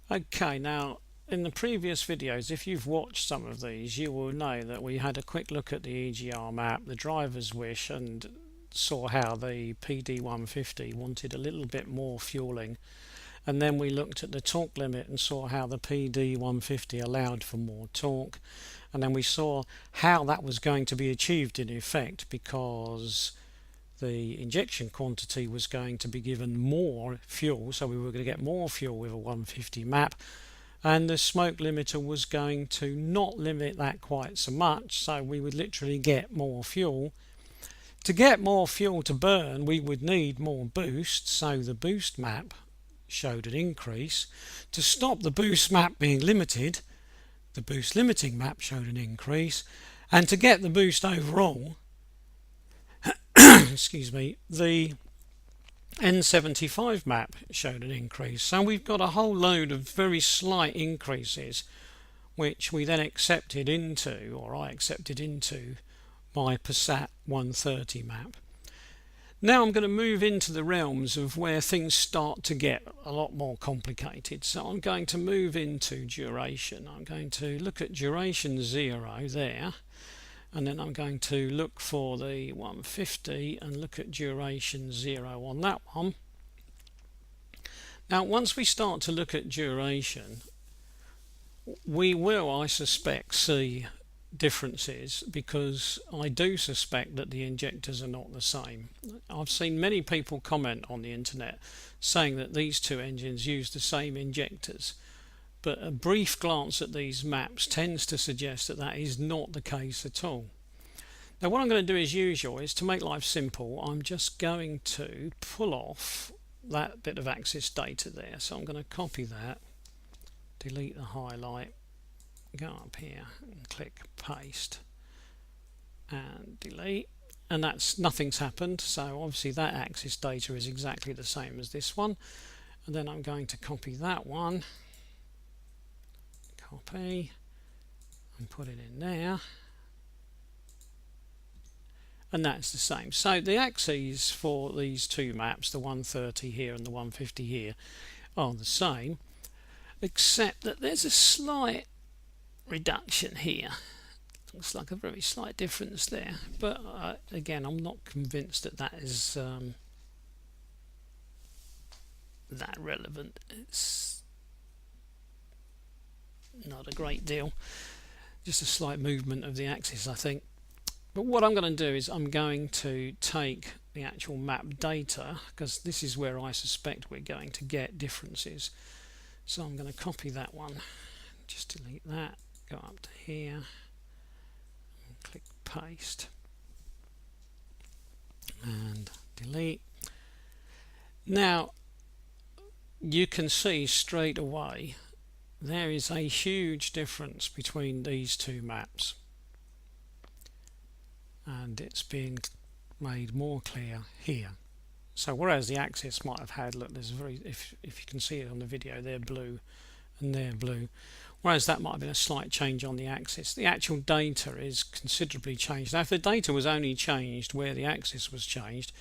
Okay, now in the previous videos, if you've watched some of these, you will know that we had a quick look at the EGR map, the driver's wish, and saw how the PD150 wanted a little bit more fueling. And then we looked at the torque limit and saw how the PD150 allowed for more torque. And then we saw how that was going to be achieved in effect, because the injection quantity was going to be given more fuel, so we were going to get more fuel with a 150 map, and the smoke limiter was going to not limit that quite so much, so we would literally get more fuel. To get more fuel to burn, we would need more boost, so the boost map showed an increase. To stop the boost map being limited, the boost limiting map showed an increase, and to get the boost overall, excuse me, the N75 map showed an increase. So we've got a whole load of very slight increases, which we then accepted into, or I accepted into, my Passat 130 map. Now I'm going to move into the realms of where things start to get a lot more complicated. So I'm going to move into duration. I'm going to look at duration 0 there, and then I'm going to look for the 150 and look at duration 0 on that one. Now once we start to look at duration, we will, I suspect, see differences, because I do suspect that the injectors are not the same. I've seen many people comment on the internet saying that these two engines use the same injectors, but a brief glance at these maps tends to suggest that that is not the case at all. Now what I'm going to do as usual is, to make life simple, I'm just going to pull off that bit of axis data there. So I'm going to copy that, delete the highlight, go up here and click paste and delete, and that's nothing's happened. So obviously that axis data is exactly the same as this one. And then I'm going to copy that one, copy, and put it in there, and that's the same. So the axes for these two maps, the 130 here and the 150 here, are the same, except that there's a slight reduction here. Looks like a very slight difference there, but again, I'm not convinced that that is that relevant. It's not a great deal, just a slight movement of the axis, I think. But what I'm going to do is I'm going to take the actual map data, because this is where I suspect we're going to get differences. So I'm going to copy that one, just delete that, go up to here and click paste and delete. Now you can see straight away there is a huge difference between these two maps, and it's being made more clear here. So whereas the axis might have had, look, there's if you can see it on the video, they're blue and they're blue, whereas that might have been a slight change on the axis, the actual data is considerably changed. Now if the data was only changed where the axis was changed,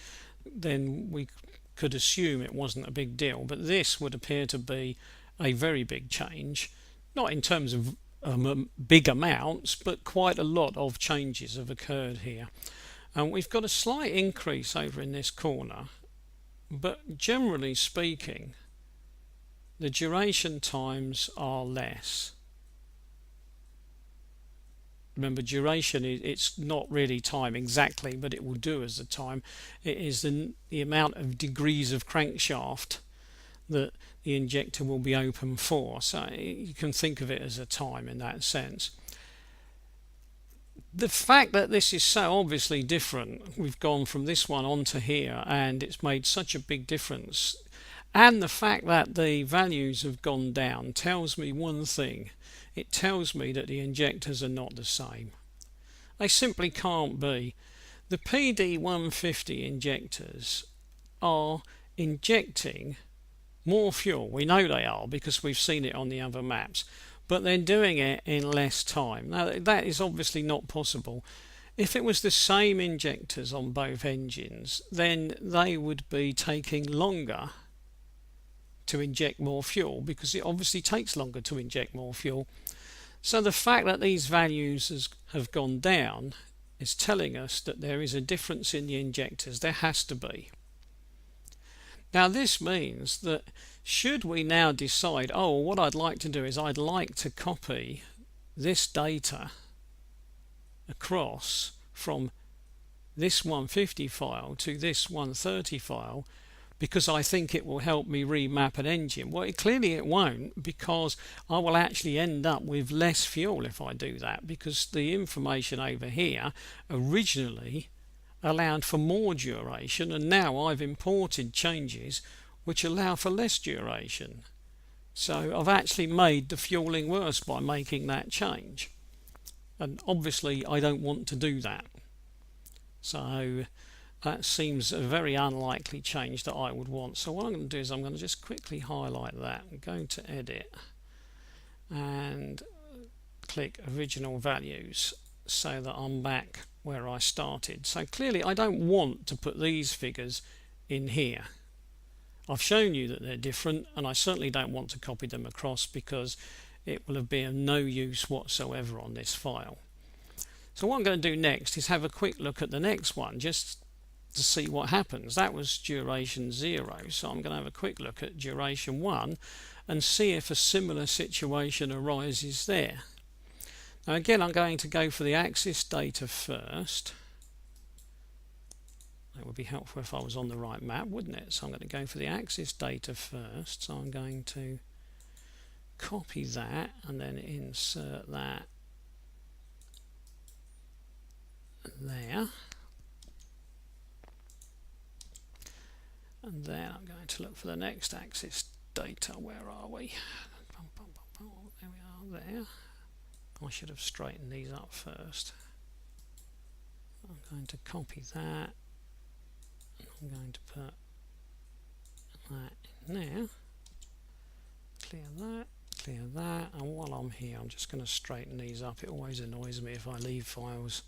then we could assume it wasn't a big deal, but this would appear to be a very big change, not in terms of big amounts, but quite a lot of changes have occurred here. And we've got a slight increase over in this corner, but generally speaking the duration times are less. Remember, duration, it's not really time exactly, but it will do as the time. It is the amount of degrees of crankshaft that the injector will be open for, so you can think of it as a time in that sense. The fact that this is so obviously different, we've gone from this one onto here and it's made such a big difference, and the fact that the values have gone down tells me one thing. It tells me that the injectors are not the same. They simply can't be. The PD150 injectors are injecting more fuel. We know they are because we've seen it on the other maps, but they're doing it in less time. Now that is obviously not possible. If it was the same injectors on both engines, then they would be taking longer to inject more fuel, because it obviously takes longer to inject more fuel. So the fact that these values have gone down is telling us that there is a difference in the injectors. There has to be. Now this means that should we now decide, oh, what I'd like to do is I'd like to copy this data across from this 150 file to this 130 file because I think it will help me remap an engine. Well, clearly it won't, because I will actually end up with less fuel if I do that, because the information over here originally allowed for more duration, and now I've imported changes which allow for less duration. So I've actually made the fueling worse by making that change, and obviously I don't want to do that. So that seems a very unlikely change that I would want. So what I'm going to do is I'm going to just quickly highlight that. I'm going to edit and click original values so that I'm back where I started. So clearly I don't want to put these figures in here. I've shown you that they're different, and I certainly don't want to copy them across because it will have been of no use whatsoever on this file. So what I'm going to do next is have a quick look at the next one just to see what happens. That was duration 0, so I'm going to have a quick look at duration 1 and see if a similar situation arises there. Now again, I'm going to go for the axis data first. That would be helpful if I was on the right map, wouldn't it? So I'm going to go for the axis data first. So I'm going to copy that and then insert that there. And then I'm going to look for the next axis data. Where are we? There we are there. I should have straightened these up first. I'm going to copy that. I'm going to put that in there. Clear that. And while I'm here, I'm just going to straighten these up. It always annoys me if I leave files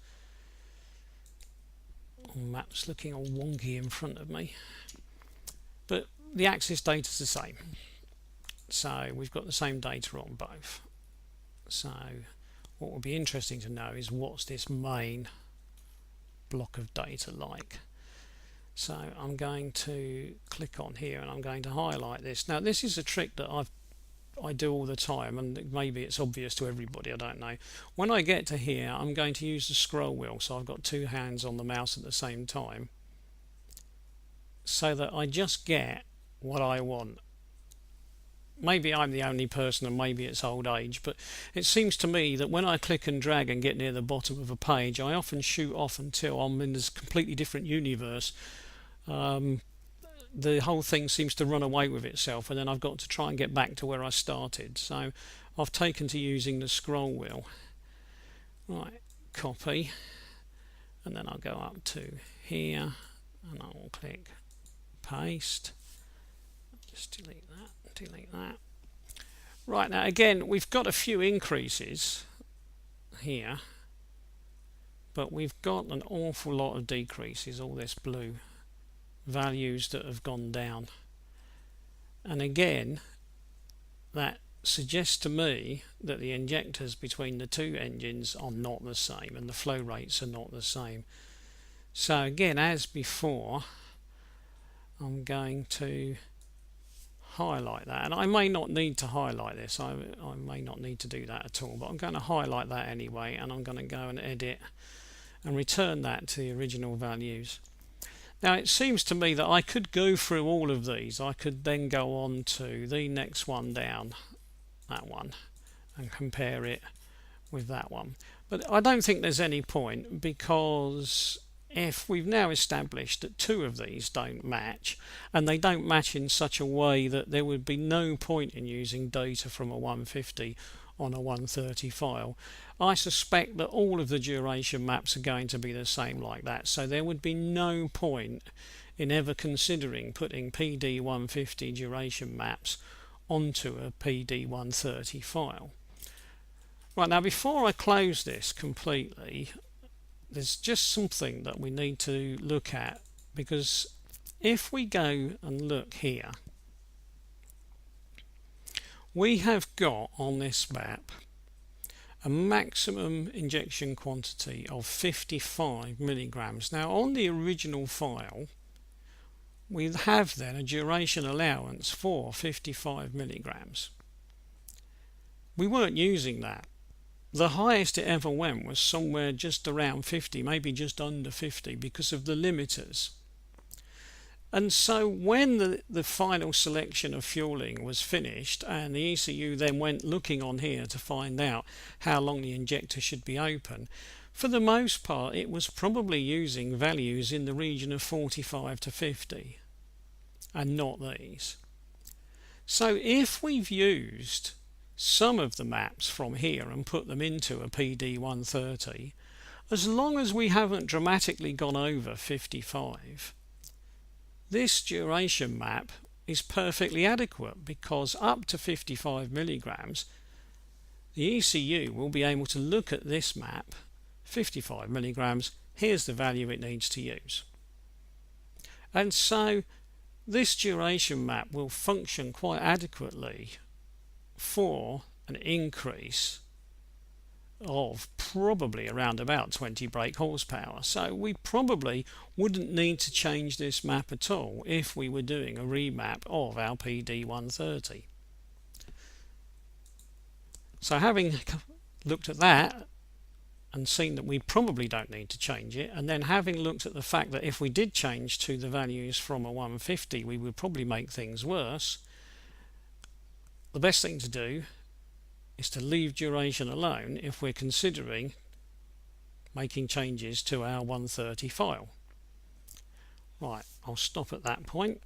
on maps looking all wonky in front of me. But the axis data is the same. So we've got the same data on both. So what would be interesting to know is what's this main block of data like. So I'm going to click on here and I'm going to highlight this. Now this is a trick that I do all the time, and maybe it's obvious to everybody, I don't know. When I get to here, I'm going to use the scroll wheel, so I've got two hands on the mouse at the same time, so that I just get what I want. Maybe I'm the only person and maybe it's old age, but it seems to me that when I click and drag and get near the bottom of a page, I often shoot off until I'm in this completely different universe. The whole thing seems to run away with itself, and then I've got to try and get back to where I started. So I've taken to using the scroll wheel. Right, copy, and then I'll go up to here and I'll click paste. Just delete that. Right, now again we've got a few increases here, but we've got an awful lot of decreases, all this blue values that have gone down. And again, that suggests to me that the injectors between the two engines are not the same and the flow rates are not the same. So again, as before, I'm going to highlight that, and I may not need to highlight this, I may not need to do that at all, but I'm going to highlight that anyway, and I'm going to go and edit and return that to the original values. Now it seems to me that I could go through all of these. I could then go on to the next one down, that one, and compare it with that one, but I don't think there's any point, because if we've now established that two of these don't match, and they don't match in such a way that there would be no point in using data from a 150 on a 130 file, I suspect that all of the duration maps are going to be the same like that. So there would be no point in ever considering putting PD 150 duration maps onto a PD 130 file. Right, now before I close this completely, there's just something that we need to look at, because if we go and look here We have got on this map a maximum injection quantity of 55 milligrams. Now on the original file we have then a duration allowance for 55 milligrams. We weren't using that. The highest it ever went was somewhere just around 50, maybe just under 50, because of the limiters. And so when the final selection of fueling was finished and the ECU then went looking on here to find out how long the injector should be open, for the most part it was probably using values in the region of 45 to 50 and not these. So if we've used some of the maps from here and put them into a PD130, as long as we haven't dramatically gone over 55, this duration map is perfectly adequate, because up to 55 milligrams the ECU will be able to look at this map. 55 milligrams, here's the value it needs to use. And so this duration map will function quite adequately for an increase of probably around about 20 brake horsepower. So we probably wouldn't need to change this map at all if we were doing a remap of our PD130. So having looked at that and seen that we probably don't need to change it, and then having looked at the fact that if we did change to the values from a 150 we would probably make things worse, the best thing to do is to leave duration alone if we're considering making changes to our 130 file. Right, I'll stop at that point.